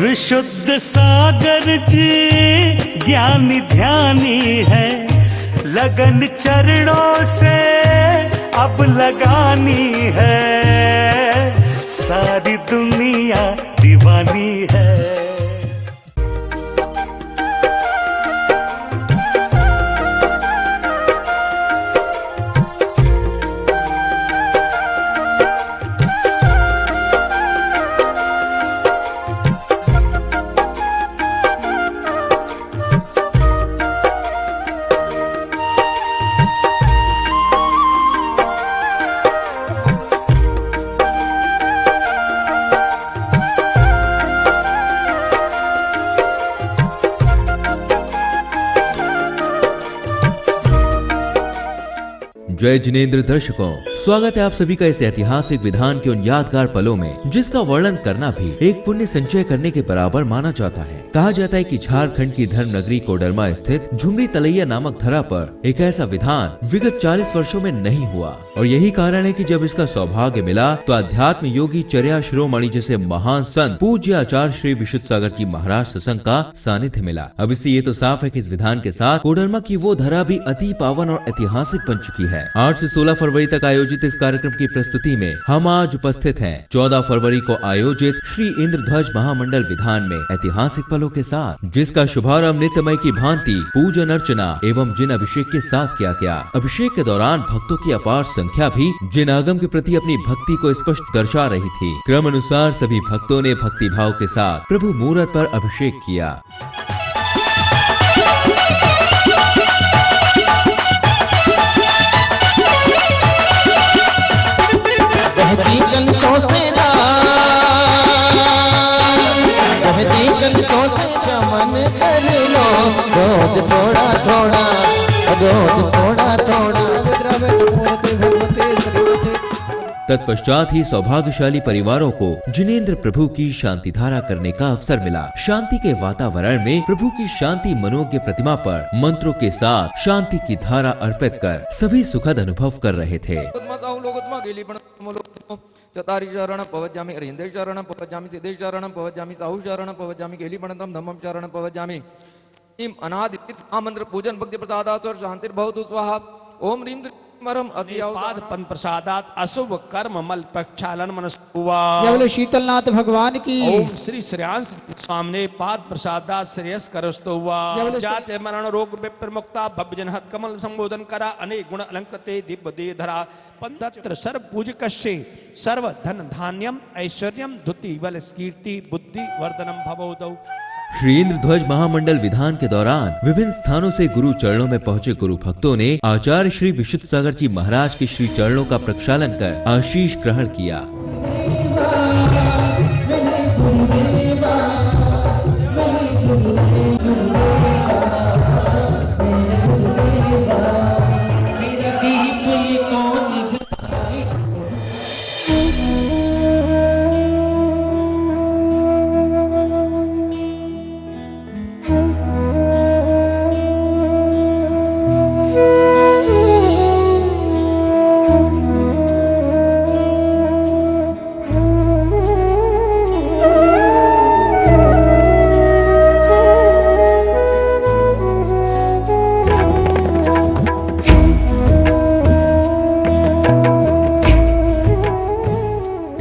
विशुद्ध सागर जी ज्ञानी ध्यानी है, लगन चरणों से अब लगानी है, सारी दुनिया दीवानी है। जय जिनेंद्र दर्शकों, स्वागत है आप सभी का इस ऐतिहासिक विधान के उन यादगार पलों में जिसका वर्णन करना भी एक पुण्य संचय करने के बराबर माना जाता है। कहा जाता है कि झारखंड की धर्म नगरी कोडरमा स्थित झुमरी तलैया नामक धरा पर एक ऐसा विधान विगत 40 वर्षों में नहीं हुआ, और यही कारण है कि जब इसका सौभाग्य मिला तो अध्यात्म योगी चर्या शिरोमणि जैसे महान संत पूज्य आचार्य श्री विशुद्ध सागर जी महाराज सत्संग का सानिध्य मिला। अब इससे ये तो साफ है कि इस विधान के साथ कोडरमा की वो धरा भी अति पावन और ऐतिहासिक बन चुकी है। 8 से 16 फरवरी तक आयोजित इस कार्यक्रम की प्रस्तुति में हम आज उपस्थित हैं 14 फरवरी को आयोजित श्री इंद्रध्वज महामंडल विधान में ऐतिहासिक पलों के साथ, जिसका शुभारंभ नित्यमय की भांति पूजन अर्चना एवं जिन अभिषेक के साथ किया गया। अभिषेक के दौरान भक्तों की अपार संख्या भी जिन आगम के प्रति अपनी भक्ति को स्पष्ट दर्शा रही थी। क्रम अनुसार सभी भक्तों ने भक्ति भाव के साथ प्रभु मूरत पर अभिषेक किया। तत्पश्चात ही सौभाग्यशाली परिवारों को जिनेंद्र प्रभु की शांति धारा करने का अवसर मिला। शांति के वातावरण में प्रभु की शांति मनोज्ञ प्रतिमा पर मंत्रों के साथ शांति की धारा अर्पित कर सभी सुखद अनुभव कर रहे थे। चतारी शरण पवज्जामि, हृदय शरण पवज्जामि, सिद्धेश शरण पवज्जामि, साहु शरण पवज्जामि, केली प्रणतम धम्मम शरण पवज्जामि। इम अनादि मंत्र पूजन भक्ति प्रसादात् और शांतिर्भवतु स्वाहा। ओम ह्रीं मरम पाद पन प्रसादात अशुभ कर्म मल प्रक्षालन मनस्तुवा। जय बोलो शीतलनाथ भगवान की। ओम श्री श्रेयांश स्वामिने पाद प्रसादात श्रेयस करस्तुवा। जाते मरण रोग विप्रमुक्ता भव्य जनहत कमल संबोधन करा, अनेक गुण अलंकृते दिव्य दे धरा। पंतत्र सर्व पूजकस्य सर्व धन धान्यम ऐश्वर्यम धुति बल कीर्ति बुद्धि वर्धनम भवोदौ। श्री इंद्रध्वज महामंडल विधान के दौरान विभिन्न स्थानों से गुरु चरणों में पहुंचे गुरु भक्तों ने आचार्य श्री विशुद्ध सागर जी महाराज के श्री चरणों का प्रक्षालन कर आशीष ग्रहण किया।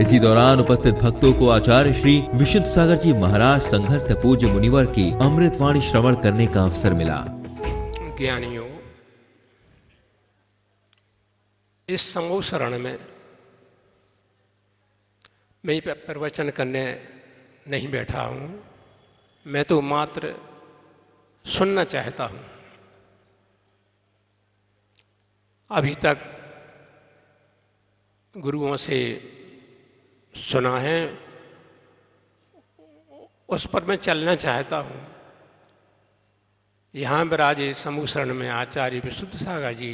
इसी दौरान उपस्थित भक्तों को आचार्य श्री विशुद्ध सागर जी महाराज संघस्थ पूज्य मुनिवर की अमृतवाणी श्रवण करने का अवसर मिला। ज्ञानियों, इस समूह शरण में मैं प्रवचन करने नहीं बैठा हूँ, मैं तो मात्र सुनना चाहता हूँ। अभी तक गुरुओं से सुना है, उस पर मैं चलना चाहता हूँ। यहाँ विराजे समूह शरण में आचार्य विशुद्ध सागर जी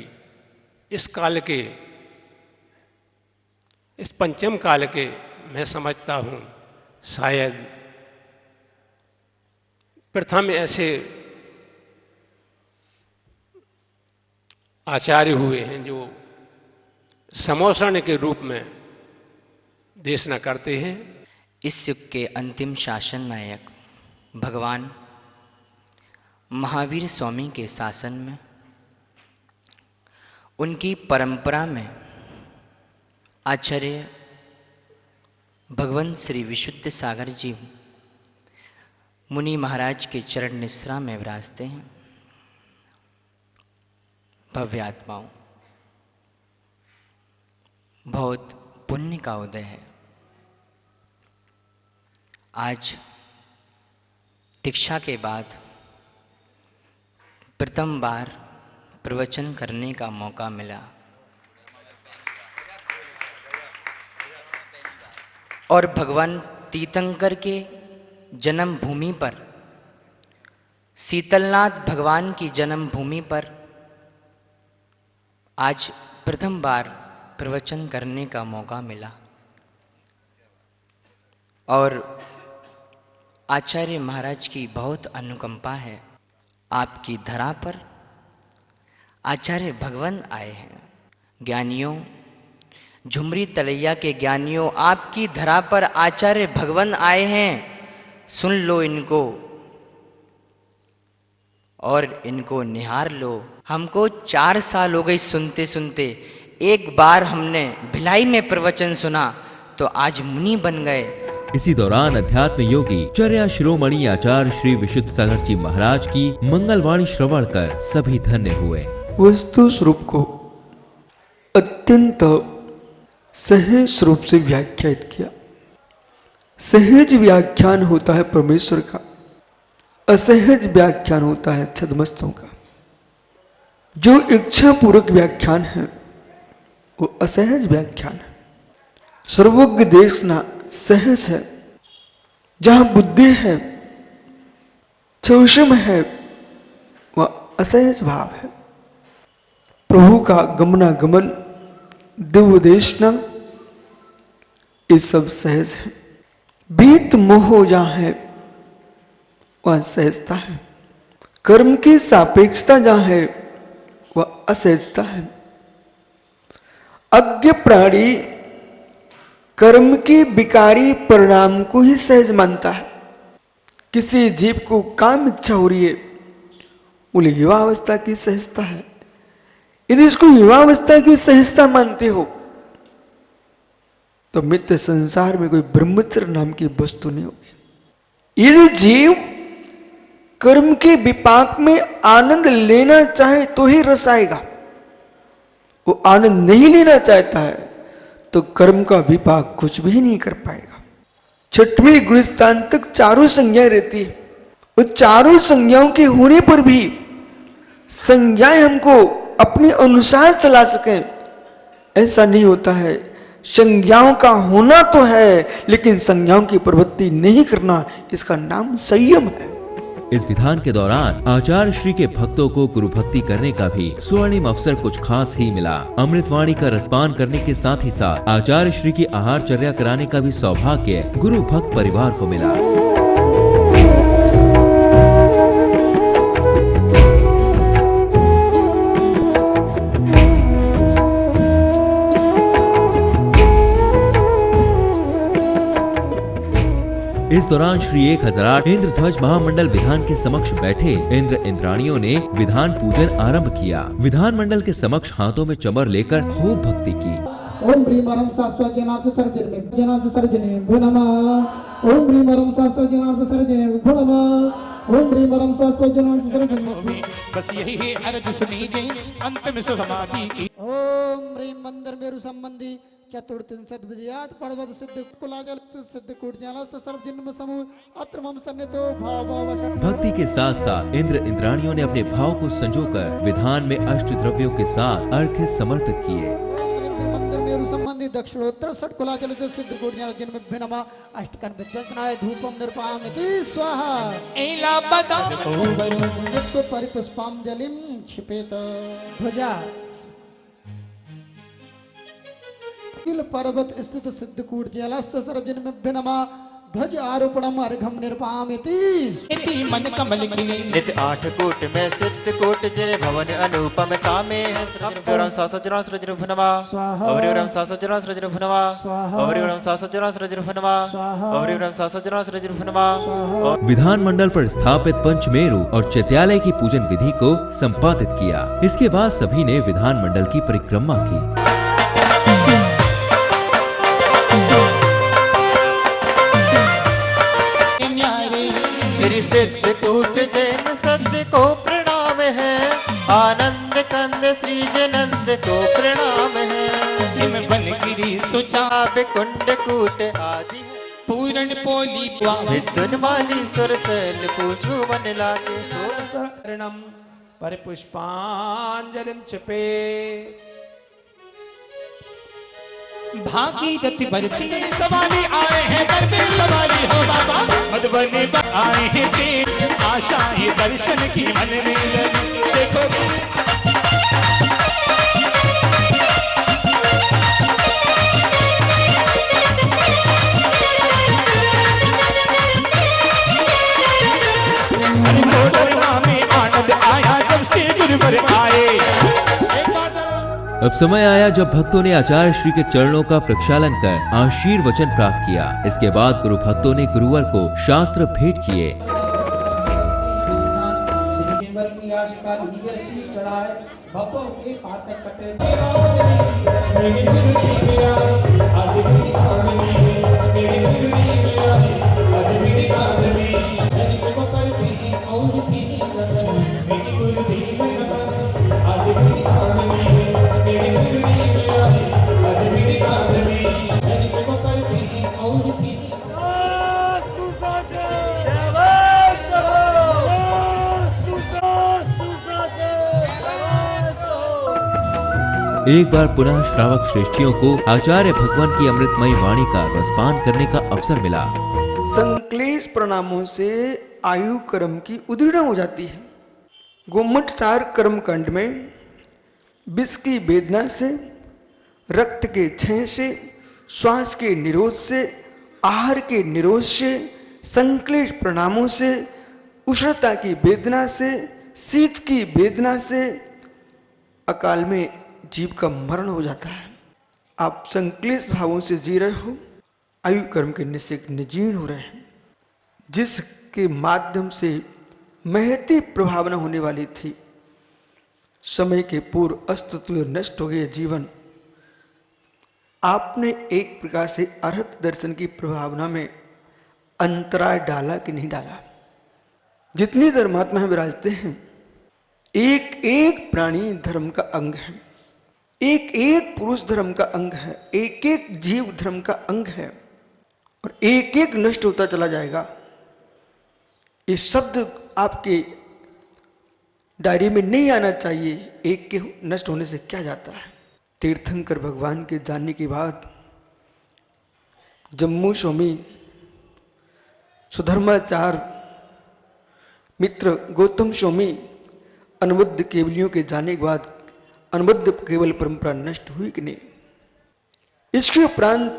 इस काल के, इस पंचम काल के मैं समझता हूँ शायद प्रथम ऐसे आचार्य हुए हैं जो समोषण के रूप में देशना करते हैं। इस युग के अंतिम शासन नायक भगवान महावीर स्वामी के शासन में, उनकी परंपरा में आचार्य भगवान श्री विशुद्ध सागर जी मुनि महाराज के चरण निश्रा में विराजते हैं। भव्य आत्माओं, बहुत पुण्य का उदय है। आज दीक्षा के बाद प्रथम बार प्रवचन करने का मौका मिला और भगवान तीर्थंकर के जन्मभूमि पर, शीतलनाथ भगवान की जन्मभूमि पर आज प्रथम बार प्रवचन करने का मौका मिला। और आचार्य महाराज की बहुत अनुकंपा है। आपकी धरा पर आचार्य भगवान आए हैं। ज्ञानियों, झुमरी तलैया के ज्ञानियों, आपकी धरा पर आचार्य भगवान आए हैं। सुन लो इनको और इनको निहार लो। हमको 4 साल हो गए सुनते सुनते। एक बार हमने भिलाई में प्रवचन सुना तो आज मुनि बन गए। इसी दौरान अध्यात्म योगी चर्या शिरोमणि आचार्य श्री विशुद्ध सागर जी महाराज की मंगलवाणी श्रवण कर सभी धन्य हुए। वस्तु स्वरूप को अत्यंत सहज रूप से व्याख्यात किया। सहज व्याख्यान होता है परमेश्वर का, असहज व्याख्यान होता है छद्मस्तों का। जो इच्छा पूर्वक व्याख्यान है वो असहज व्याख्यान है। सर्वज्ञ देखना सहज है। जहां बुद्धि है, सूक्ष्म है, वह असहज भाव है। प्रभु का गमनागमन, दिव्य देशना, ये सब सहज है। बीत मोह जहां है वह सहजता है। कर्म की सापेक्षता जहां है वह असहजता है। अज्ञ प्राणी कर्म के विकारी परिणाम को ही सहज मानता है। किसी जीव को काम इच्छा हो रही है, बोले युवावस्था की सहजता है। यदि इसको युवावस्था की सहजता मानते हो तो मित्र संसार में कोई ब्रह्मचर्य नाम की वस्तु नहीं होगी। यदि जीव कर्म के विपाक में आनंद लेना चाहे तो ही रस आएगा। वो आनंद नहीं लेना चाहता है तो कर्म का विपाक कुछ भी नहीं कर पाएगा। 6वें गुणस्थान तक 4 संज्ञाएं रहती है। वो 4 संज्ञाओं के होने पर भी संज्ञाएं हमको अपने अनुसार चला सकें, ऐसा नहीं होता है। संज्ञाओं का होना तो है लेकिन संज्ञाओं की प्रवृत्ति नहीं करना, इसका नाम संयम है। इस विधान के दौरान आचार्य श्री के भक्तों को गुरु भक्ति करने का भी स्वर्णिम अवसर कुछ खास ही मिला। अमृतवाणी का रसपान करने के साथ ही साथ आचार्य श्री की आहारचर्या कराने का भी सौभाग्य गुरु भक्त परिवार को मिला। इस दौरान श्री 1008 इंद्रध्वज महामंडल विधान के समक्ष बैठे इंद्र इंद्राणियों ने विधान पूजन आरंभ किया। विधान मंडल के समक्ष हाथों में चमर लेकर खूब भक्ति की। ओम ह्रीम परम शाश्वत जनार्थ सर्वजने भो नमः। ओम ह्रीम परम शाश्वत जनार्थ सर्वजने भो नमः। ओम ह्रीम परम शाश्वत जनार्थ सर्वजने। बस यही है अर्ज सुनीजे अंतिम समाधि की। ओम ह्रीम मंदिर मेरु संबंधी चतुर्थिंशद विजयात पर्वत सिद्ध कुलाजल सिद्ध कूटजालस्त सर्व जन्म समूह अत्र मम सन्निधो भाव भक्ति के साथ साथ इंद्र इंद्राणियों ने अपने भाव को संजोकर विधान में अष्ट द्रव्यों के साथ अर्घ्य समर्पित किए। मंदिर मेरु संबंधी दक्षिणोत्तर षट कुलाजल सिद्ध कूटजाल जन्म भिन्नमा अष्टकन विद्वंसनाय धूपम निर्पामिति स्वाहा। एला बदा जिसको परिपुष्पांजलिम क्षिपेत ध्वजा पर्वत स्थित सिद्ध कूट जलस्त सर्वजन में भिनमा ध्वज आरोपणम अर्घम निर्पामिति इति मन कमल गिने नित आठ कोट में सिद्ध कोट जिने भवन अनुपम कामे अवरिवरम सासजरा सृजन भुनवा अवरिवरम सासजरा सृजन भुनवा अवरिवरम सासजरा सृजन भुनवा अवरिवरम सासजरा सृजन भुनवा। विधानमंडल पर स्थापित पंचमेरु और चैत्यालय की पूजन विधि को संपादित किया। इसके बाद सभी ने विधानमंडल की परिक्रमा की। श्री सिद्ध कूट जैन सत्य को प्रणाम है, आनंद कंद श्री जनंद को प्रणाम है। बनगिरी सुचा कुंड कूट आदि पूरण पोली विद्युन माली सुरसल पूछू मन लागे शरणम पर पुष्पांजलिम चपे भागीरथी भरती सवाली आए हैं करते सवाली हो बाबा मधुबनी आए हैं ते आशा ही दर्शन की मन में देखो में आनंद आया जब से गुरुवर आए। अब समय आया जब भक्तों ने आचार्य श्री के चरणों का प्रक्षालन कर आशीर्वचन प्राप्त किया। इसके बाद गुरु भक्तों ने गुरुवर को शास्त्र भेंट किए। एक बार पुनः श्रावक श्रेष्ठियों को आचार्य भगवान की अमृतमयी वाणी का रसपान करने का अवसर मिला। संक्लेश प्रणामों से आयु कर्म की उदीर्ण हो जाती है। गोमठ सार कर्म कांड में विष की वेदना से, रक्त के क्षय से, श्वास के निरोध से, आहार के निरोध से, संक्लेश प्रणामों से, उष्णता की वेदना से, शीत की वेदना से अकाल में जीव का मरण हो जाता है। आप संक्लेश भावों से जी रहे हो, आयु कर्म के निश्चय निजीर्ण हो रहे हैं। जिसके माध्यम से महती प्रभावना होने वाली थी, समय के पूर्व अस्तित्व नष्ट हो गया जीवन। आपने एक प्रकार से अर्हत दर्शन की प्रभावना में अंतराय डाला कि नहीं डाला? जितनी धर्मात्मा विराजते हैं, एक एक प्राणी धर्म का अंग है, एक एक पुरुष धर्म का अंग है, एक एक जीव धर्म का अंग है, और एक एक नष्ट होता चला जाएगा। ये शब्द आपके डायरी में नहीं आना चाहिए। एक के नष्ट होने से क्या जाता है? तीर्थंकर भगवान के जानने के बाद जम्मू स्वामी सुधर्माचार्य मित्र गौतम स्वामी अनुबद्ध केवलियों के जाने के बाद अनुबद्ध केवल परंपरा नष्ट हुई कि नहीं? इसके उपरांत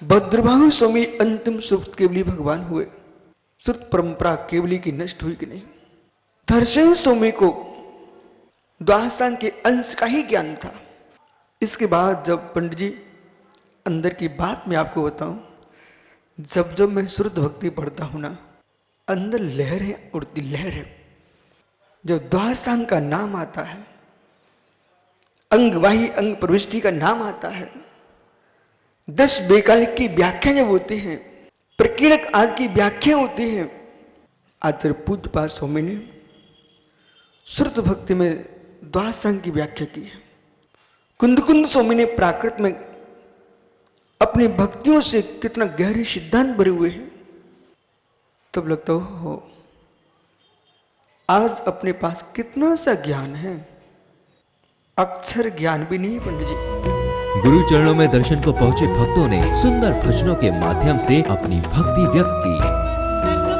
भद्रभानु स्वामी अंतिम सुप्त केवली भगवान हुए। श्रुत परंपरा केवली की नष्ट हुई कि नहीं? धर्षण स्वामी को द्वादशांग के अंश का ही ज्ञान था। इसके बाद जब पंडित जी अंदर की बात मैं आपको बताऊं, जब जब मैं शुद्ध भक्ति पढ़ता हूं ना, अंदर लहर है, उड़ती लहर है। जब द्वादशांग का नाम आता है, अंगवाही अंग प्रविष्टि का नाम आता है, 10 बेकाल की व्याख्या जब होती हैं, प्रकीर्णक आदि की व्याख्या होती है, आचार्य पूज्यपाद स्वामी ने श्रुत भक्ति में द्वादशांग की व्याख्या की है। कुंद स्वामी ने प्राकृत में अपनी भक्तियों से कितना गहरे सिद्धांत भरे हुए हैं। तब लगता हो आज अपने पास कितना सा ज्ञान है, अक्षर ज्ञान भी नहीं पंडित जी। गुरु चरणों में दर्शन को पहुंचे भक्तों ने सुंदर भजनों के माध्यम से अपनी भक्ति व्यक्त की।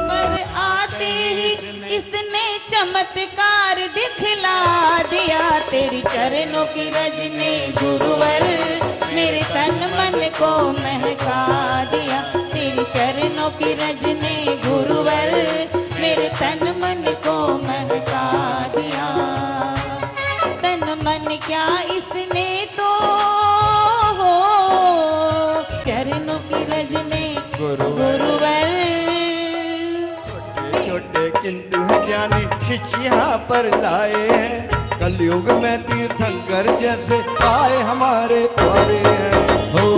पर आते ही इसने चमत्कार दिखला दिया, तेरी चरणों की रज ने गुरुवर मेरे तन मन को महका दिया। तेरी चरणों की रज ने गुरुवर मेरे तन मन को महका दिया। तन मन क्या इसने तो हो चरणों की रज ने गुरुवर। छोटे छोटे किंतु है ज्ञानी शिष्य यहाँ पर लाए हैं, कलयुग में तीर्थंकर जैसे आए हमारे द्वारे हैं। हो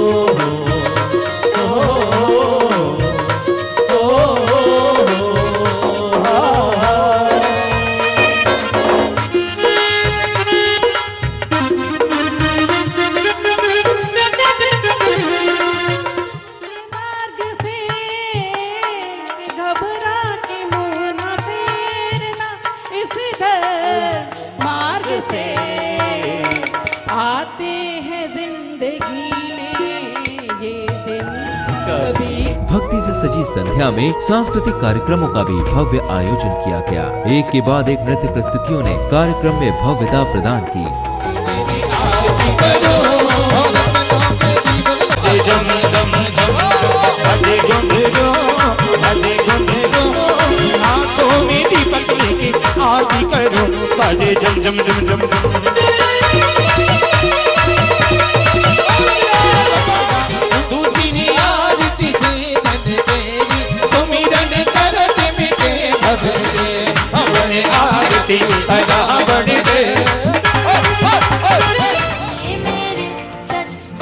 भक्ति से सजी संध्या में सांस्कृतिक कार्यक्रमों का भी भव्य आयोजन किया गया। एक के बाद एक नृत्य प्रस्तुतियों ने कार्यक्रम में भव्यता प्रदान की।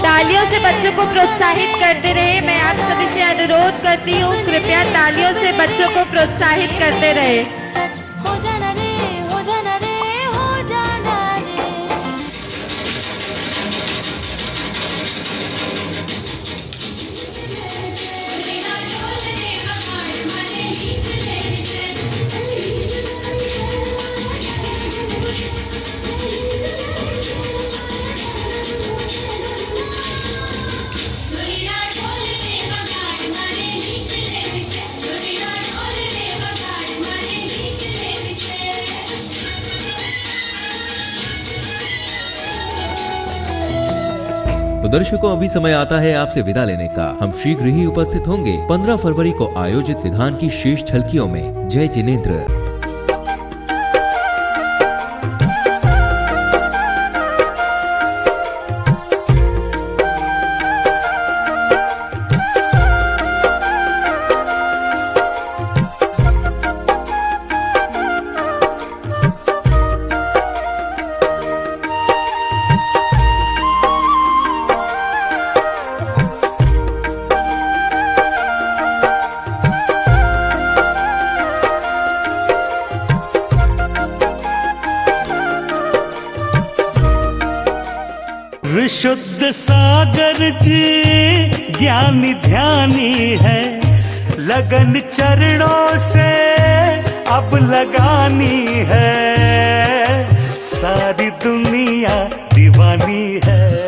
तालियों से बच्चों को प्रोत्साहित करते रहे। मैं आप सभी से अनुरोध करती हूँ, कृपया तालियों से बच्चों को प्रोत्साहित करते रहे। हो जाना रे, हो जाना रे, हो जाना रे। तो दर्शकों, अभी समय आता है आपसे विदा लेने का। हम शीघ्र ही उपस्थित होंगे 15 फरवरी को आयोजित विधान की शेष झलकियों में। जय जिनेंद्र। विशुद्ध सागर जी ज्ञानी ध्यानी है, लगन चरणों से अब लगानी है। सारी दुनिया दीवानी है।